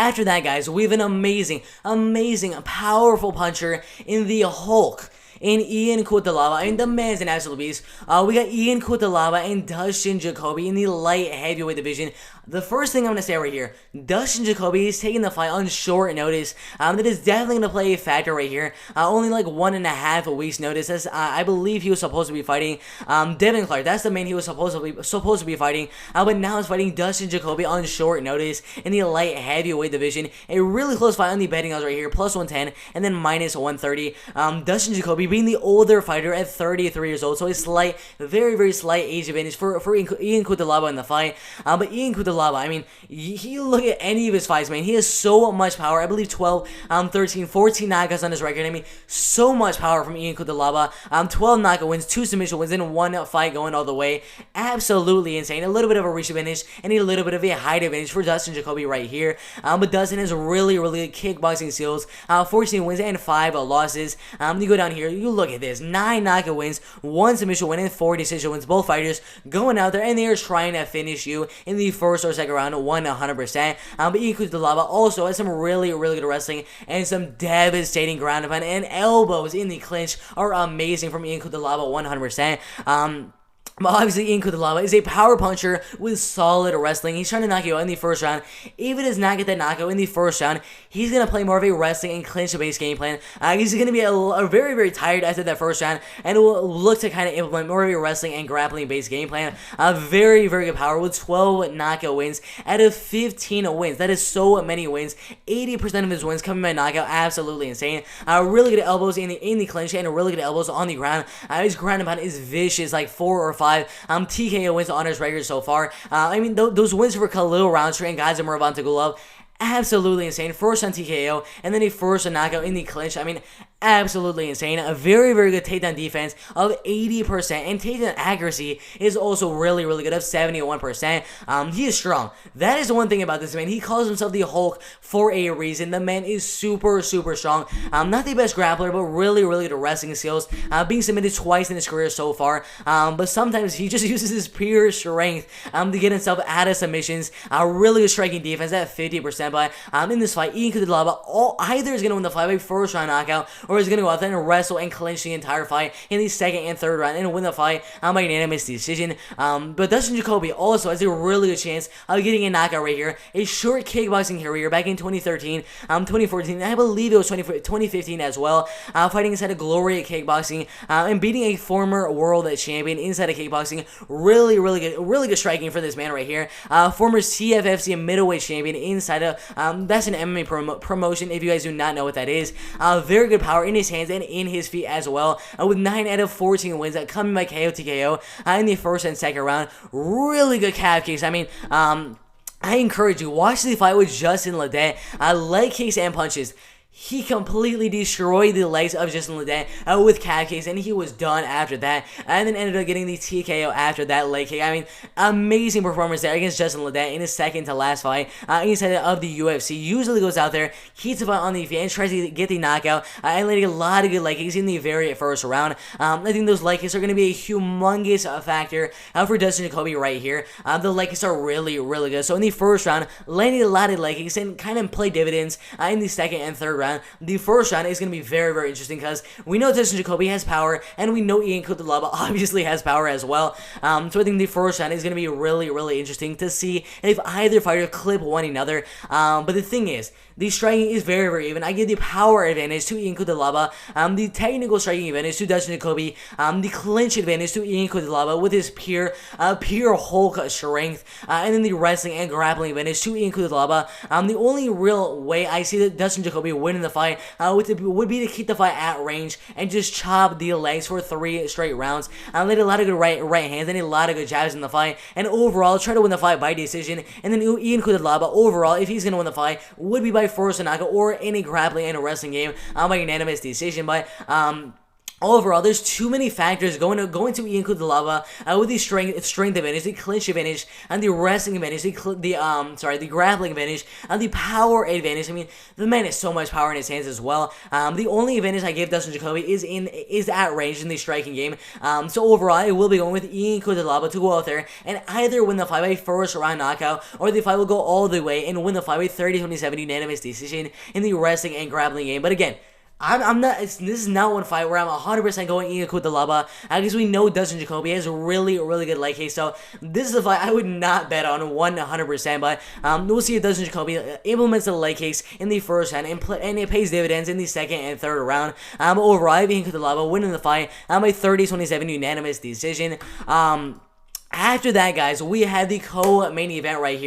after that, guys, we have an amazing, powerful puncher in the Hulk. In Ian Cutelaba, and the man's an absolute beast. We got Ian Cutelaba and Dustin Jacoby in the light heavyweight division. The first thing I'm going to say right here, Dustin Jacoby is taking the fight on short notice. That is definitely going to play a factor right here. Only like 1.5 weeks notice. As, I believe he was supposed to be fighting Devin Clark. That's the man he was supposed to be fighting. But now he's fighting Dustin Jacoby on short notice in the light heavyweight division. A really close fight on the betting odds right here, plus 110 and then minus 130. Dustin Jacoby being the older fighter at 33 years old, so a slight, very slight age advantage for Ian Cutelaba in the fight. But Ian Cutelaba, I mean, you look at any of his fights, man, he has so much power. I believe 12, 13, 14 knockouts on his record. I mean, so much power from Ian Cutelaba. 12 knockout wins, 2 submission wins, and 1 fight going all the way. Absolutely insane. A little bit of a reach advantage and a little bit of a height advantage for Dustin Jacoby right here. But Dustin has really good kickboxing skills. 14 wins and 5 losses. You go down here, you look at this, 9 knockout wins, 1 submission win, and 4 decision wins. Both fighters going out there and they are trying to finish you in the first or second round 100%. But Ian Cutelaba also has some really good wrestling and some devastating ground and pound, and elbows in the clinch are amazing from Ian Cutelaba 100%. But obviously, Ian Cutelaba is a power puncher with solid wrestling. He's trying to knock you out in the first round. If it does not get that knockout in the first round, he's going to play more of a wrestling and clinch-based game plan. He's going to be very tired after that first round, and will look to kind of implement more of a wrestling and grappling-based game plan. Very good power with 12 knockout wins out of 15 wins. That is so many wins. 80% of his wins coming by knockout. Absolutely insane. Really good elbows in the clinch and really good elbows on the ground. His ground and pound is vicious, like 4 or 5 TKO wins on his record so far. I mean, those wins for Khalil Roundtree and Gadzhimurad Murbantigulov, absolutely insane. First on TKO, and then a first knockout in the clinch. I mean, absolutely insane. A very good takedown defense of 80%, and takedown accuracy is also really good of 71%. He is strong. That is the one thing about this man. He calls himself the Hulk for a reason. The man is super strong. Not the best grappler, but really good wrestling skills. Being submitted twice in his career so far. But sometimes he just uses his pure strength to get himself out of submissions. Really good striking defense at 50%. But in this fight, Ian Cutelaba either is going to win the fight by first round knockout, or is going to go out there and wrestle and clinch the entire fight in the second and third round and win the fight by unanimous decision. But Dustin Jacoby also has a really good chance of getting a knockout right here. A short kickboxing career back in 2013, 2014, I believe it was 2015 as well, fighting inside of Glory Kickboxing and beating a former world champion inside of kickboxing. Really good striking for this man right here. Former CFFC middleweight champion inside of that's an MMA promotion if you guys do not know what that is. Very good power in his hands and in his feet as well, with 9 out of 14 wins coming by KO TKO in the first and second round. Really good calf kicks. I mean, I encourage you, watch the fight with Justin Ledet. Leg kicks and punches. He completely destroyed the legs of Justin Ledet with calf kicks, and he was done after that. And then ended up getting the TKO after that leg kick. I mean, amazing performance there against Justin Ledet in his second to last fight inside of the UFC. Usually goes out there, keeps the fight on the feet, and tries to get the knockout, and landing a lot of good leg kicks in the very first round. I think those leg kicks are going to be a humongous factor for Dustin Jacoby right here. The leg kicks are really good. So in the first round, landing a lot of leg kicks and kind of play dividends in the second and third round. The first round is going to be very interesting because we know Dustin Jacoby has power, and we know Ian Cutelaba obviously has power as well. So I think the first round is going to be really interesting to see if either fighter clip one another. But the thing is, the striking is very even. I give the power advantage to Ian Cutelaba, the technical striking advantage to Dustin Jacoby, the clinch advantage to Ian Cutelaba with his pure Hulk strength, and then the wrestling and grappling advantage to Ian Cutelaba. The only real way I see that Dustin Jacoby winning the fight would be to keep the fight at range and just chop the legs for 3 straight rounds. Let a lot of good right hands and a lot of good jabs in the fight, and overall try to win the fight by decision. And then Ian Cutelaba, overall, if he's going to win the fight, would be by force knockout or any grappling and wrestling game by unanimous decision. But overall, there's too many factors going to Ian Cutelaba with the strength advantage, the clinch advantage, and the wrestling advantage, the grappling advantage, and the power advantage. I mean, the man has so much power in his hands as well. The only advantage I give Dustin Jacoby is at range in the striking game. So overall, I will be going with Ian Cutelaba to go out there and either win the fight by first round knockout, or the fight will go all the way and win the fight by 30-27 unanimous decision in the wrestling and grappling game. But again, I'm not. This is not one fight where I'm 100% going Ian Cutelaba, because we know Dustin Jacoby has a really good leg case. So this is a fight I would not bet on 100%. But we'll see if Dustin Jacoby implements the leg case in the first round and it pays dividends in the second and third round. Overall, I have Ian Cutelaba winning the fight by 30-27 unanimous decision. After that, guys, we had the co-main event right here.